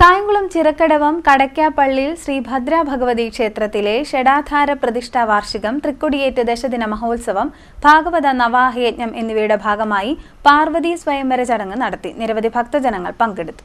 കായംകുളം ചിറക്കടവം കടയ്ക്കാപ്പള്ളിയിൽ ശ്രീ ഭദ്ര ഭഗവതി ക്ഷേത്രത്തിലെ ഷഡാധാര പ്രതിഷ്ഠാ വാർഷികം, തൃക്കൊടിയേറ്റ് ദശദിന മഹോത്സവം, ഭാഗവത നവാഹയജ്ഞം എന്നിവയുടെ ഭാഗമായി പാർവതി സ്വയംവര ചടങ്ങ് നടത്തി. നിരവധി ഭക്തജനങ്ങൾ പങ്കെടുത്തു.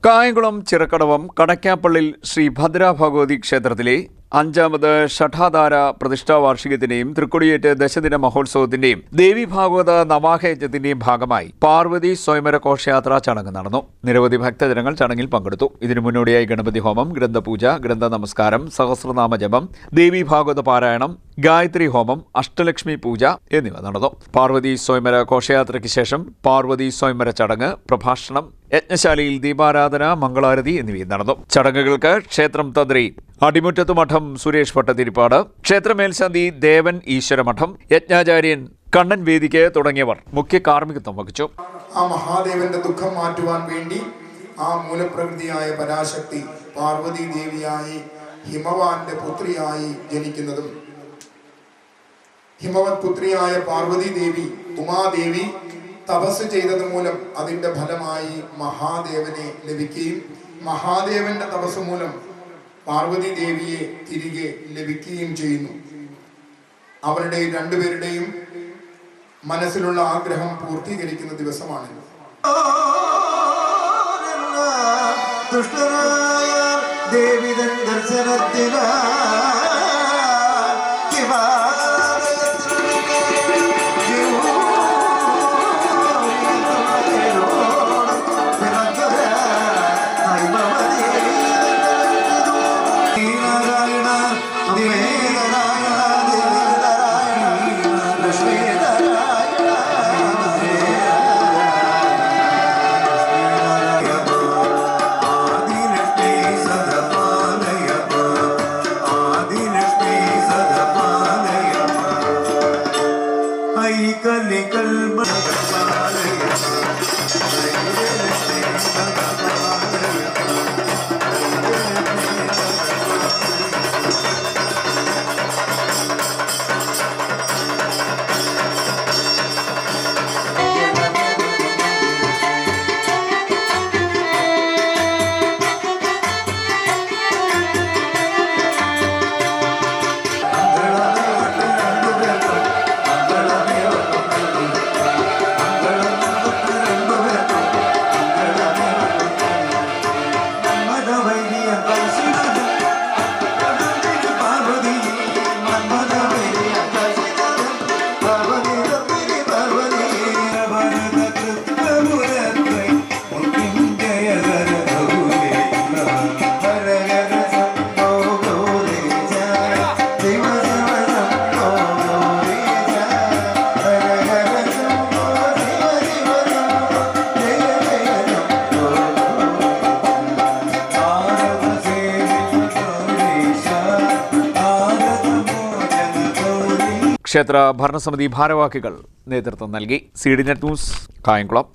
കായംകുളം ചിറക്കടവം കടയ്ക്കാപ്പള്ളിയിൽ ശ്രീ ഭദ്ര ഭഗവതി ക്ഷേത്രത്തിലെ 5ാമത് ഷഠാധാര പ്രതിഷ്ഠാ വാർഷികത്തിന്റെയും തൃക്കൊടിയേറ്റ് ദശദിന മഹോത്സവത്തിന്റെയും ദേവി ഭാഗവത നവാഹയജ്ഞത്തിന്റെയും ഭാഗമായി പാർവതി സ്വയംവര ഘോഷയാത്രാ ചടങ്ങ് നടന്നു. നിരവധി ഭക്തജനങ്ങൾ ചടങ്ങിൽ പങ്കെടുത്തു. ഇതിനു മുന്നോടിയായി ഗണപതി ഹോമം, ഗ്രന്ഥപൂജ, ഗ്രന്ഥ നമസ്കാരം, സഹസ്രനാമ ജപം, ദേവി ഭാഗവത പാരായണം, ഗായത്രി ഹോമം, അഷ്ടലക്ഷ്മി പൂജ എന്നിവ നടന്നു. പാർവതി സ്വയംവര ഘോഷയാത്രയ്ക്ക് ശേഷം പാർവതി സ്വയംവര ചടങ്ങ്, പ്രഭാഷണം, യജ്ഞശാലയിൽ ദീപാരാധന, മംഗളാരതി എന്നിവയും നടന്നു. ചടങ്ങുകൾക്ക് ക്ഷേത്രം തന്ത്രി അടിമുറ്റത്ത് മഠം സുരേഷ് ഭട്ടതിരിപ്പാട്, ക്ഷേത്ര മേൽശാന്തി ദേവൻ ഈശ്വരമഠം, യജ്ഞാചാര്യൻ കണ്ണൻ വേദിക്ക് തുടങ്ങിയവർ മുഖ്യ കാർമ്മികത്വം വഹിച്ചു. ആ മഹാദേവന്റെ ദുഃഖം മാറ്റുവാൻ വേണ്ടി ആ മൂലപ്രകൃതിയായ പരാശക്തി പാർവതി ദേവിയായി ഹിമവാന്റെ പുത്രിയായി ജനിക്കുന്നതും, ഹിമവത് പുത്രിയായ പാർവതി ദേവി ഉമാദേവി തപസ് ചെയ്തത് മൂലം അതിന്റെ ഫലമായി മഹാദേവനെ ലഭിക്കുകയും മഹാദേവന്റെ തപസ് മൂലം പാർവതി ദേവിയെ തിരികെ ലഭിക്കുകയും ചെയ്യുന്നു. അവരുടെ രണ്ടുപേരുടെയും മനസ്സിലുള്ള ആഗ്രഹം പൂർത്തീകരിക്കുന്ന ദിവസമാണിത്. ദേവിതൻ ദർശനത്തിനാ ക്ഷേത്ര ഭരണസമിതി ഭാരവാഹികൾ നേതൃത്വം നൽകി. CDNet news, Kayamkulam.